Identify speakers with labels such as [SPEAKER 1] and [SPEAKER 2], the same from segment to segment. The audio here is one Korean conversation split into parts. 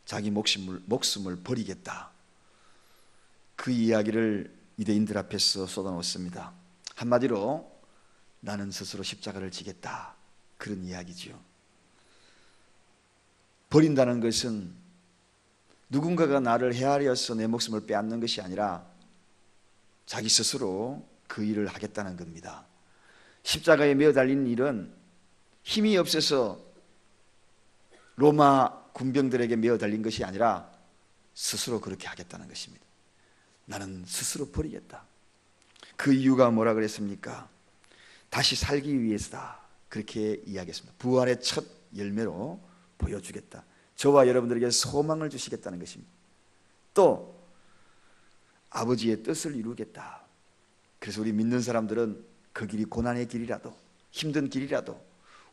[SPEAKER 1] 자기 목숨을 버리겠다. 그 이야기를 유대인들 앞에서 쏟아놓습니다. 한마디로 나는 스스로 십자가를 지겠다, 그런 이야기지요. 버린다는 것은 누군가가 나를 헤아려서 내 목숨을 빼앗는 것이 아니라 자기 스스로 그 일을 하겠다는 겁니다. 십자가에 매어 달린 일은 힘이 없어서 로마 군병들에게 매어 달린 것이 아니라 스스로 그렇게 하겠다는 것입니다. 나는 스스로 버리겠다. 그 이유가 뭐라 그랬습니까? 다시 살기 위해서다, 그렇게 이야기했습니다. 부활의 첫 열매로 보여주겠다. 저와 여러분들에게 소망을 주시겠다는 것입니다. 또 아버지의 뜻을 이루겠다. 그래서 우리 믿는 사람들은 그 길이 고난의 길이라도, 힘든 길이라도,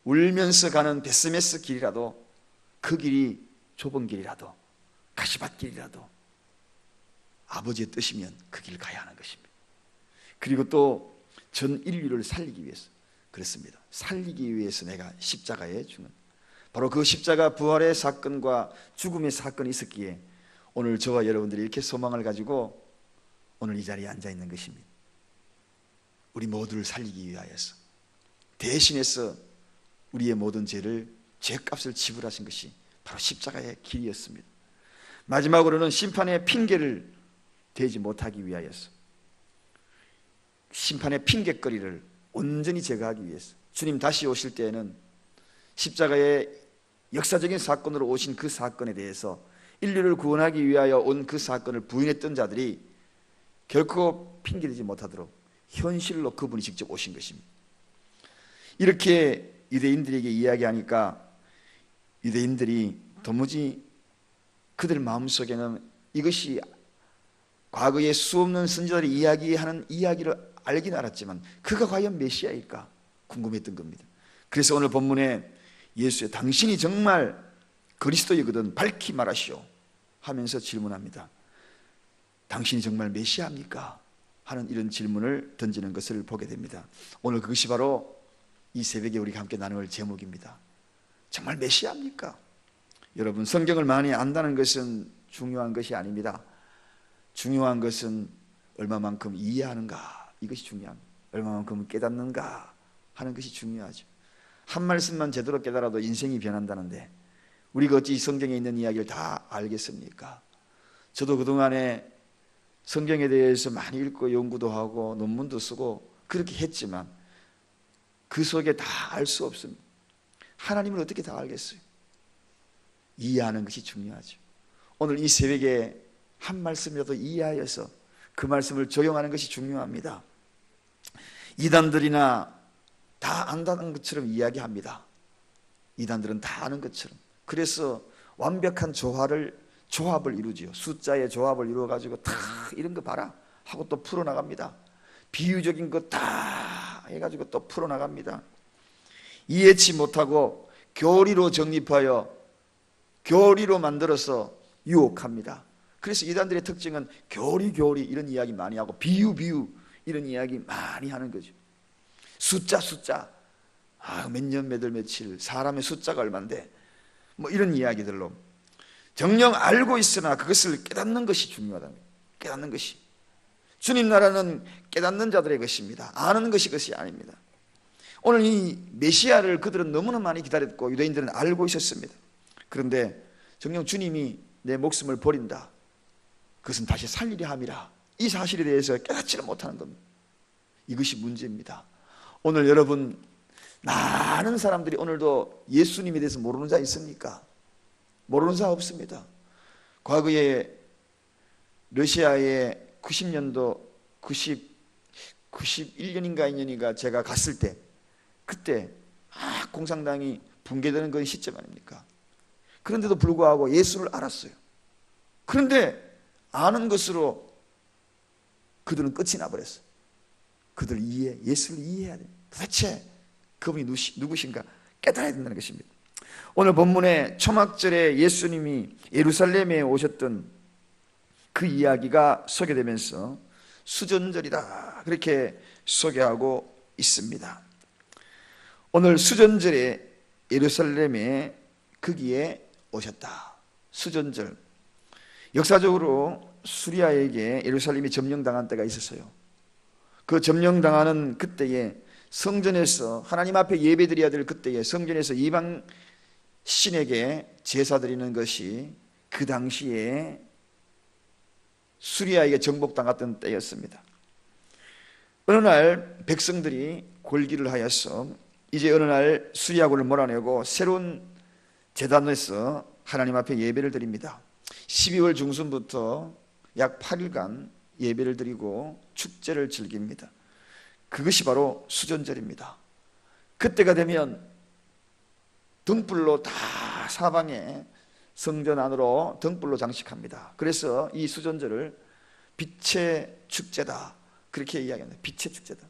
[SPEAKER 1] 울면서 가는 베스메스 길이라도, 그 길이 좁은 길이라도, 가시밭 길이라도 아버지의 뜻이면 그 길을 가야 하는 것입니다. 그리고 또 전 인류를 살리기 위해서 그렇습니다. 살리기 위해서 내가 십자가에 죽는, 바로 그 십자가 부활의 사건과 죽음의 사건이 있었기에 오늘 저와 여러분들이 이렇게 소망을 가지고 오늘 이 자리에 앉아 있는 것입니다. 우리 모두를 살리기 위하여서 대신해서 우리의 모든 죄를, 죄값을 지불하신 것이 바로 십자가의 길이었습니다. 마지막으로는 심판의 핑계를 대지 못하기 위하여서, 심판의 핑계거리를 온전히 제거하기 위해서 주님 다시 오실 때에는 십자가의 역사적인 사건으로 오신 그 사건에 대해서 인류를 구원하기 위하여 온 그 사건을 부인했던 자들이 결코 핑계대지 못하도록 현실로 그분이 직접 오신 것입니다. 이렇게 유대인들에게 이야기하니까 유대인들이 도무지 그들 마음속에는 이것이 과거에 수없는 선지자들이 이야기하는 이야기를 알긴 알았지만 그가 과연 메시아일까 궁금했던 겁니다. 그래서 오늘 본문에 예수의 당신이 정말 그리스도이거든 밝히 말하시오 하면서 질문합니다. 당신이 정말 메시아입니까? 하는 이런 질문을 던지는 것을 보게 됩니다. 오늘 그것이 바로 이 새벽에 우리가 함께 나눌 제목입니다. 정말 메시아입니까? 여러분, 성경을 많이 안다는 것은 중요한 것이 아닙니다. 중요한 것은 얼마만큼 이해하는가, 이것이 중요합니다. 얼마만큼 깨닫는가 하는 것이 중요하죠. 한 말씀만 제대로 깨달아도 인생이 변한다는데 우리가 어찌 성경에 있는 이야기를 다 알겠습니까? 저도 그동안에 성경에 대해서 많이 읽고 연구도 하고 논문도 쓰고 그렇게 했지만 그 속에 다 알 수 없습니다. 하나님을 어떻게 다 알겠어요? 이해하는 것이 중요하죠. 오늘 이 새벽에 한 말씀이라도 이해하여서 그 말씀을 적용하는 것이 중요합니다. 이단들이나 다 안다는 것처럼 이야기합니다. 이단들은 다 아는 것처럼. 그래서 완벽한 조합을 이루지요. 숫자의 조합을 이루어가지고 다 이런 거 봐라 하고 또 풀어나갑니다. 비유적인 거 다 해가지고 또 풀어나갑니다. 이해치 못하고 교리로 정립하여 교리로 만들어서 유혹합니다. 그래서 이단들의 특징은 교리 이런 이야기 많이 하고 비유 이런 이야기 많이 하는 거죠. 숫자 몇 년 몇 월 며칠 사람의 숫자가 얼만데 뭐 이런 이야기들로 정녕 알고 있으나 그것을 깨닫는 것이 중요하다. 깨닫는 것이 주님 나라는 깨닫는 자들의 것입니다. 아는 것이 그것이 아닙니다. 오늘 이 메시아를 그들은 너무나 많이 기다렸고 유대인들은 알고 있었습니다. 그런데 정녕 주님이 내 목숨을 버린다, 그것은 다시 살리려 함이라, 이 사실에 대해서 깨닫지를 못하는 겁니다. 이것이 문제입니다. 오늘 여러분, 많은 사람들이 오늘도 예수님에 대해서 모르는 자 있습니까? 모르는 자 없습니다. 과거에 러시아에 90년도 91년인가 2년인가 제가 갔을 때 그때 공산당이 붕괴되는 그런 시점 아닙니까? 그런데도 불구하고 예수를 알았어요. 그런데 아는 것으로 그들은 끝이 나버렸어요. 그들 예수를 이해해야 돼요. 도대체 그분이 누구신가 깨달아야 된다는 것입니다. 오늘 본문의 초막절에 예수님이 예루살렘에 오셨던 그 이야기가 소개되면서 수전절이다 그렇게 소개하고 있습니다. 오늘 수전절에 예루살렘에 거기에 오셨다. 수전절. 역사적으로 수리아에게 예루살렘이 점령당한 때가 있었어요. 그 점령당하는 그때에 성전에서 하나님 앞에 예배드려야 될 그때에 성전에서 이방 신에게 제사 드리는 것이 그 당시에 수리아에게 정복당했던 때였습니다. 어느 날 백성들이 골기를 하여서 이제 어느 날 수리아군을 몰아내고 새로운 제단에서 하나님 앞에 예배를 드립니다. 12월 중순부터 약 8일간 예배를 드리고 축제를 즐깁니다. 그것이 바로 수전절입니다. 그때가 되면 등불로 다 사방에 성전 안으로 등불로 장식합니다. 그래서 이 수전절을 빛의 축제다, 그렇게 이야기합니다. 빛의 축제다.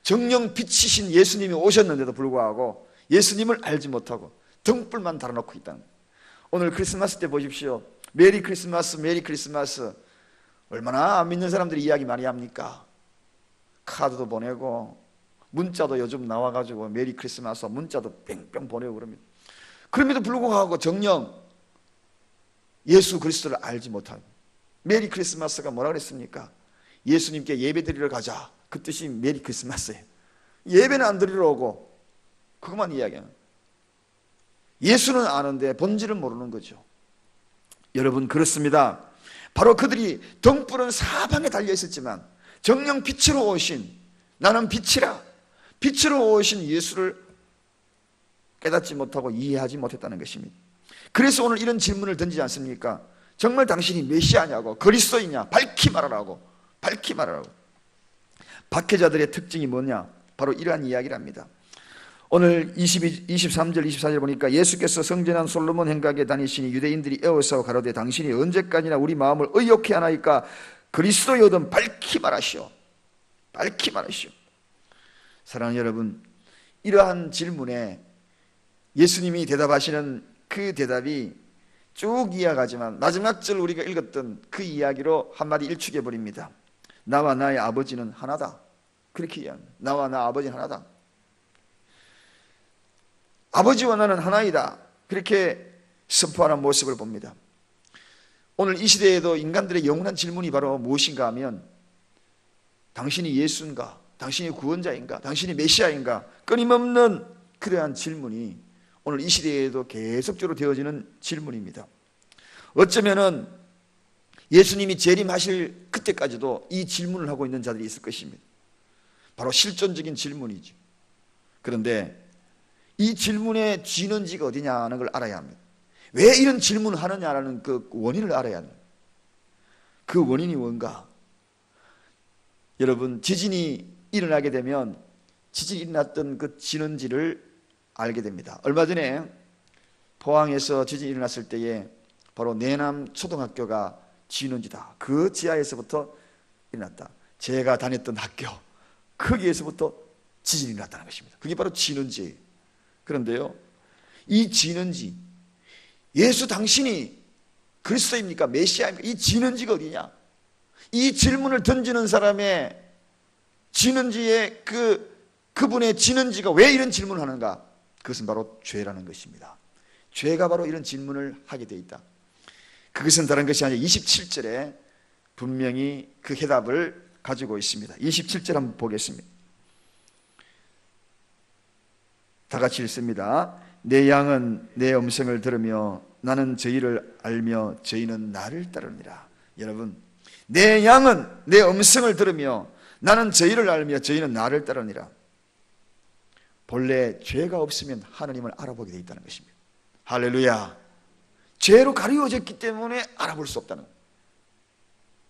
[SPEAKER 1] 정령 빛이신 예수님이 오셨는데도 불구하고 예수님을 알지 못하고 등불만 달아놓고 있다는 거예요. 오늘 크리스마스 때 보십시오. 메리 크리스마스, 메리 크리스마스. 얼마나 안 믿는 사람들이 이야기 많이 합니까? 카드도 보내고 문자도 요즘 나와가지고 메리 크리스마스 문자도 뺑뺑 보내고 그럽니다. 그럼에도 불구하고 정녕 예수 그리스도를 알지 못하고, 메리 크리스마스가 뭐라 그랬습니까? 예수님께 예배 드리러 가자, 그 뜻이 메리 크리스마스예요. 예배는 안 드리러 오고 그것만 이야기하는, 예수는 아는데 본질은 모르는 거죠. 여러분, 그렇습니다. 바로 그들이 등불은 사방에 달려 있었지만 정령 빛으로 오신, 나는 빛이라, 빛으로 오신 예수를 깨닫지 못하고 이해하지 못했다는 것입니다. 그래서 오늘 이런 질문을 던지지 않습니까? 정말 당신이 메시아냐고, 그리스도이냐, 밝히 말하라고, 밝히 말하라고. 박해자들의 특징이 뭐냐? 바로 이러한 이야기를 합니다. 오늘 23절 24절 보니까 예수께서 성전한 솔로몬 행각에 다니시니 유대인들이 에워싸고 가로되 당신이 언제까지나 우리 마음을 의욕해 하나이까? 그리스도여든 밝히 말하시오, 밝히 말하시오. 사랑하는 여러분, 이러한 질문에 예수님이 대답하시는 그 대답이 쭉 이어가지만 마지막 절 우리가 읽었던 그 이야기로 한마디 일축해 버립니다. 나와 나의 아버지는 하나다, 그렇게 이야기합니다. 나와 나 아버지는 하나다, 아버지와 나는 하나이다, 그렇게 선포하는 모습을 봅니다. 오늘 이 시대에도 인간들의 영원한 질문이 바로 무엇인가 하면, 당신이 예수인가? 당신이 구원자인가? 당신이 메시아인가? 끊임없는 그러한 질문이 오늘 이 시대에도 계속적으로 되어지는 질문입니다. 어쩌면은 예수님이 재림하실 그때까지도 이 질문을 하고 있는 자들이 있을 것입니다. 바로 실존적인 질문이죠. 그런데 이 질문의 진원지가 어디냐는 걸 알아야 합니다. 왜 이런 질문을 하느냐라는 그 원인을 알아야 합니다. 그 원인이 뭔가? 여러분, 지진이 일어나게 되면 지진이 일어났던 그 진원지를 알게 됩니다. 얼마 전에 포항에서 지진이 일어났을 때에 바로 내남 초등학교가 진원지다, 그 지하에서부터 일어났다. 제가 다녔던 학교, 거기에서부터 지진이 일어났다는 것입니다. 그게 바로 진원지예요. 그런데요, 이 진원지, 예수 당신이 그리스도입니까? 메시아입니까? 이 진원지가 어디냐? 이 질문을 던지는 사람의 진원지의 그분의 진원지가 왜 이런 질문을 하는가? 그것은 바로 죄라는 것입니다. 죄가 바로 이런 질문을 하게 돼 있다. 그것은 다른 것이 아니라 27절에 분명히 그 해답을 가지고 있습니다. 27절 한번 보겠습니다. 다 같이 읽습니다. 내 양은 내 음성을 들으며 나는 저희를 알며 저희는 나를 따르니라. 여러분, 내 양은 내 음성을 들으며 나는 저희를 알며 저희는 나를 따르니라. 본래 죄가 없으면 하나님을 알아보게 되어 있다는 것입니다. 할렐루야. 죄로 가리워졌기 때문에 알아볼 수 없다는 것,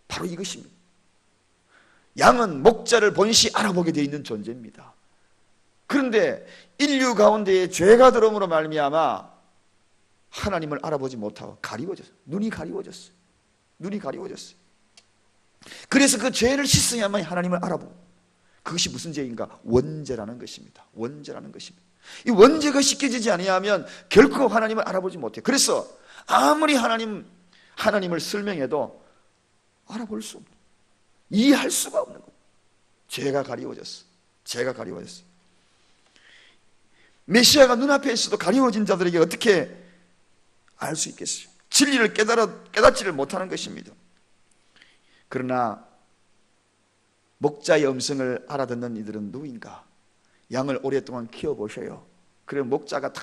[SPEAKER 1] 바로 이것입니다. 양은 목자를 본시 알아보게 되어 있는 존재입니다. 그런데 인류 가운데에 죄가 들어옴으로 말미암아 하나님을 알아보지 못하고 가리워졌어요. 눈이 가리워졌어요. 눈이 가리워졌어요. 그래서 그 죄를 씻어야만 하나님을 알아보고, 그것이 무슨 죄인가? 원죄라는 것입니다. 원죄라는 것입니다. 이 원죄가 씻겨지지 아니하면 결코 하나님을 알아보지 못해요. 그래서 아무리 하나님을 설명해도 알아볼 수 없는, 이해할 수가 없는 거예요. 죄가 가리워졌어. 죄가 가리워졌어. 메시아가 눈앞에 있어도 가리워진 자들에게 어떻게 알 수 있겠어요? 진리를 깨닫지를 못하는 것입니다. 그러나 목자의 음성을 알아듣는 이들은 누구인가? 양을 오랫동안 키워보셔요. 그래 목자가 다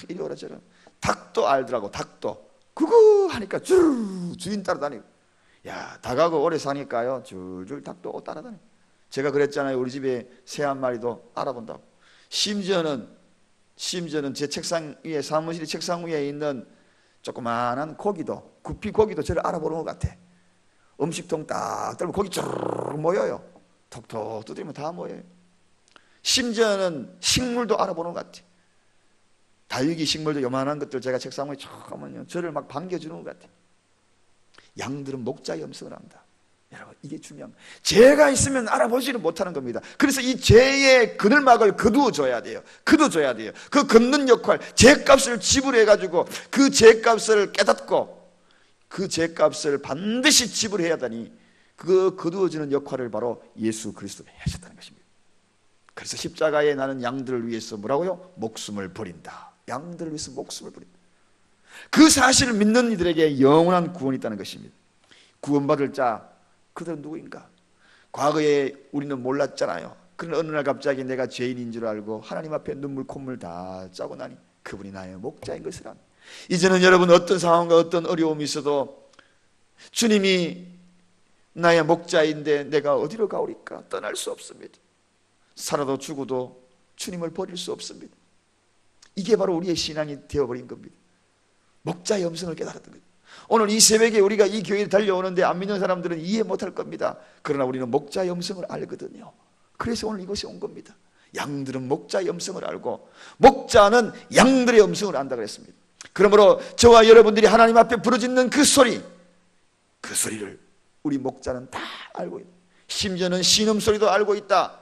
[SPEAKER 1] 이리 오라 저라. 닭도 알더라고. 닭도 구구 하니까 줄 주인 따라다니고, 야 닭하고 오래 사니까요 줄줄 닭도 따라다니고. 제가 그랬잖아요. 우리 집에 새 한 마리도 알아본다고. 심지어는 제 책상 위에, 사무실 책상 위에 있는 조그마한 고기도, 구피 고기도 저를 알아보는 것 같아. 음식통 딱 들면 고기 쭉 모여요. 톡톡 두드리면 다 모여요. 심지어는 식물도 알아보는 것 같아. 다육이 식물도 요만한 것들 제가 책상 위에 쭉 하면요 저를 막 반겨주는 것 같아. 양들은 목자의 음성을 안다. 여러분 이게 중요한 거예요. 죄가 있으면 알아보지를 못하는 겁니다. 그래서 이 죄의 그늘막을 거두어줘야 돼요. 거둬줘야 돼요. 그 걷는 역할, 죄값을 지불해가지고 그 죄값을 깨닫고 그 죄값을 반드시 지불해야 하다니, 그 거두어주는 역할을 바로 예수 그리스도가 하셨다는 것입니다. 그래서 십자가에 나는 양들을 위해서 뭐라고요? 목숨을 버린다. 양들을 위해서 목숨을 버린다. 그 사실을 믿는 이들에게 영원한 구원이 있다는 것입니다. 구원받을 자, 그들은 누구인가? 과거에 우리는 몰랐잖아요. 그러나 어느 날 갑자기 내가 죄인인 줄 알고 하나님 앞에 눈물 콧물 다 짜고 나니 그분이 나의 목자인 것을 압니다. 이제는 여러분 어떤 상황과 어떤 어려움이 있어도 주님이 나의 목자인데 내가 어디로 가오리까? 떠날 수 없습니다. 살아도 죽어도 주님을 버릴 수 없습니다. 이게 바로 우리의 신앙이 되어버린 겁니다. 목자의 음성을 깨달았던 거예요. 오늘 이 새벽에 우리가 이 교회에 달려오는데 안 믿는 사람들은 이해 못할 겁니다. 그러나 우리는 목자의 음성을 알거든요. 그래서 오늘 이곳에 온 겁니다. 양들은 목자의 음성을 알고 목자는 양들의 음성을 안다고 했습니다. 그러므로 저와 여러분들이 하나님 앞에 부르짖는 그 소리, 그 소리를 우리 목자는 다 알고 있다. 심지어는 신음소리도 알고 있다.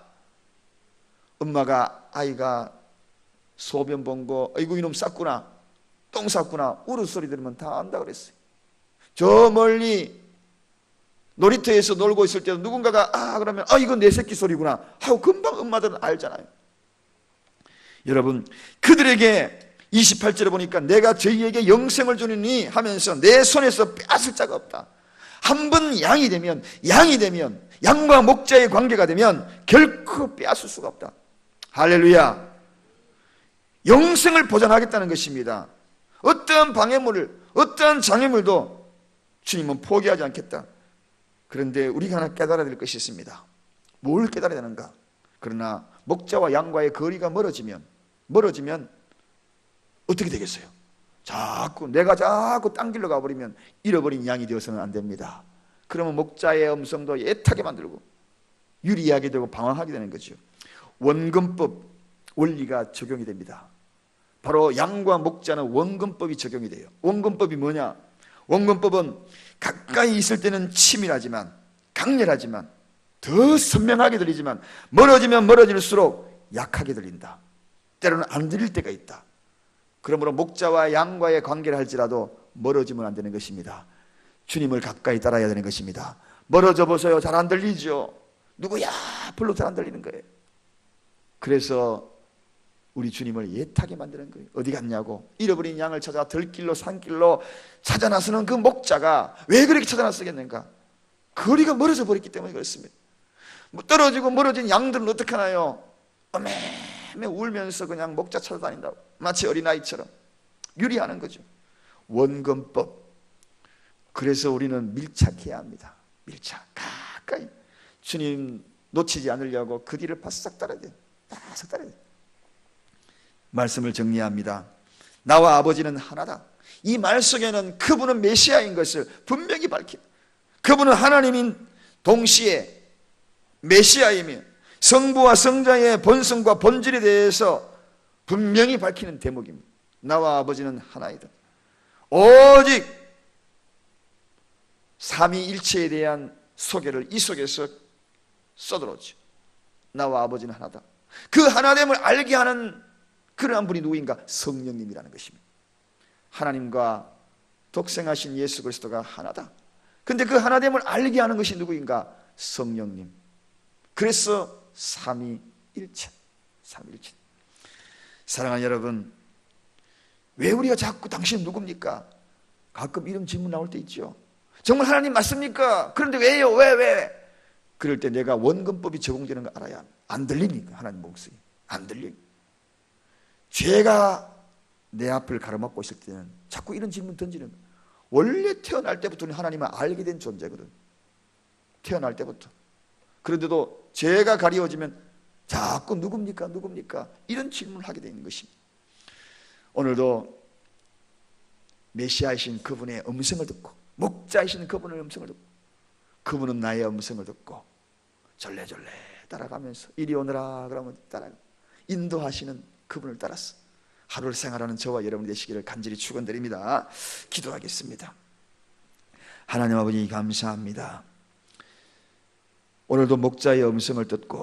[SPEAKER 1] 엄마가 아이가 소변 본 거, 아이고 이놈 쌌구나, 똥 쌌구나, 우르소리 들으면 다 안다고 그랬어요. 저 멀리 놀이터에서 놀고 있을 때도 누군가가 그러면 이건 내 새끼 소리구나 하고 금방 엄마들은 알잖아요. 여러분 그들에게 28절에 보니까 내가 저희에게 영생을 주느니 하면서 내 손에서 빼앗을 자가 없다. 한 번 양이 되면 양과 목자의 관계가 되면 결코 빼앗을 수가 없다. 할렐루야. 영생을 보장하겠다는 것입니다. 어떠한 방해물을, 어떠한 장애물도 주님은 포기하지 않겠다. 그런데 우리가 하나 깨달아야 될 것이 있습니다. 뭘 깨달아야 되는가? 그러나 목자와 양과의 거리가 멀어지면 어떻게 되겠어요? 내가 자꾸 딴 길로 가버리면 잃어버린 양이 되어서는 안 됩니다. 그러면 목자의 음성도 애타게 만들고 유리하게 되고 방황하게 되는 거죠. 원근법, 원리가 적용이 됩니다. 바로 양과 목자는 원근법이 적용이 돼요. 원근법이 뭐냐? 원근법은 가까이 있을 때는 치밀하지만, 강렬하지만, 더 선명하게 들리지만 멀어지면 멀어질수록 약하게 들린다. 때로는 안 들릴 때가 있다. 그러므로 목자와 양과의 관계를 할지라도 멀어지면 안 되는 것입니다. 주님을 가까이 따라야 되는 것입니다. 멀어져 보세요. 잘 안 들리죠? 누구야? 별로 잘 안 들리는 거예요. 그래서 우리 주님을 애타게 만드는 거예요. 어디 갔냐고. 잃어버린 양을 찾아 들길로 산길로 찾아 나서는 그 목자가 왜 그렇게 찾아 나서겠는가? 거리가 멀어져 버렸기 때문에 그렇습니다. 떨어지고 멀어진 양들은 어떻게 하나요? 어메 울면서 그냥 목자 찾아다닌다고. 마치 어린아이처럼 유리하는 거죠. 원근법. 그래서 우리는 밀착해야 합니다. 밀착, 가까이. 주님 놓치지 않으려고 그 뒤를 바싹 따라야 돼요. 바싹 따라야 돼요. 말씀을 정리합니다. 나와 아버지는 하나다. 이 말 속에는 그분은 메시아인 것을 분명히 밝힙니다. 그분은 하나님인 동시에 메시아이며 성부와 성자의 본성과 본질에 대해서 분명히 밝히는 대목입니다. 나와 아버지는 하나이다. 오직 삼위일체에 대한 소개를 이 속에서 써들었죠. 나와 아버지는 하나다. 그 하나됨을 알게 하는 그러한 분이 누구인가? 성령님이라는 것입니다. 하나님과 독생하신 예수 그리스도가 하나다. 근데 그 하나됨을 알게 하는 것이 누구인가? 성령님. 그래서 삼위일체. 사랑하는 여러분, 왜 우리가 자꾸 당신은 누굽니까? 가끔 이런 질문 나올 때 있죠. 정말 하나님 맞습니까? 그런데 왜요? 왜? 그럴 때 내가 원근법이 적용되는 거 알아야 안 들리니까. 하나님 목소리 안 들리니까. 죄가 내 앞을 가로막고 있을 때는 자꾸 이런 질문 던지는 거예요. 원래 태어날 때부터는 하나님을 알게 된 존재거든. 태어날 때부터. 그런데도 죄가 가리워지면 자꾸 누굽니까? 이런 질문을 하게 되는 것입니다. 오늘도 메시아이신 그분의 음성을 듣고, 목자이신 그분의 음성을 듣고, 그분은 나의 음성을 듣고 절레절레 따라가면서 이리 오너라 그러면 따라가, 인도하시는 그분을 따라서 하루를 생활하는 저와 여러분 되시기를 간절히 축원드립니다. 기도하겠습니다. 하나님 아버지 감사합니다. 오늘도 목자의 음성을 듣고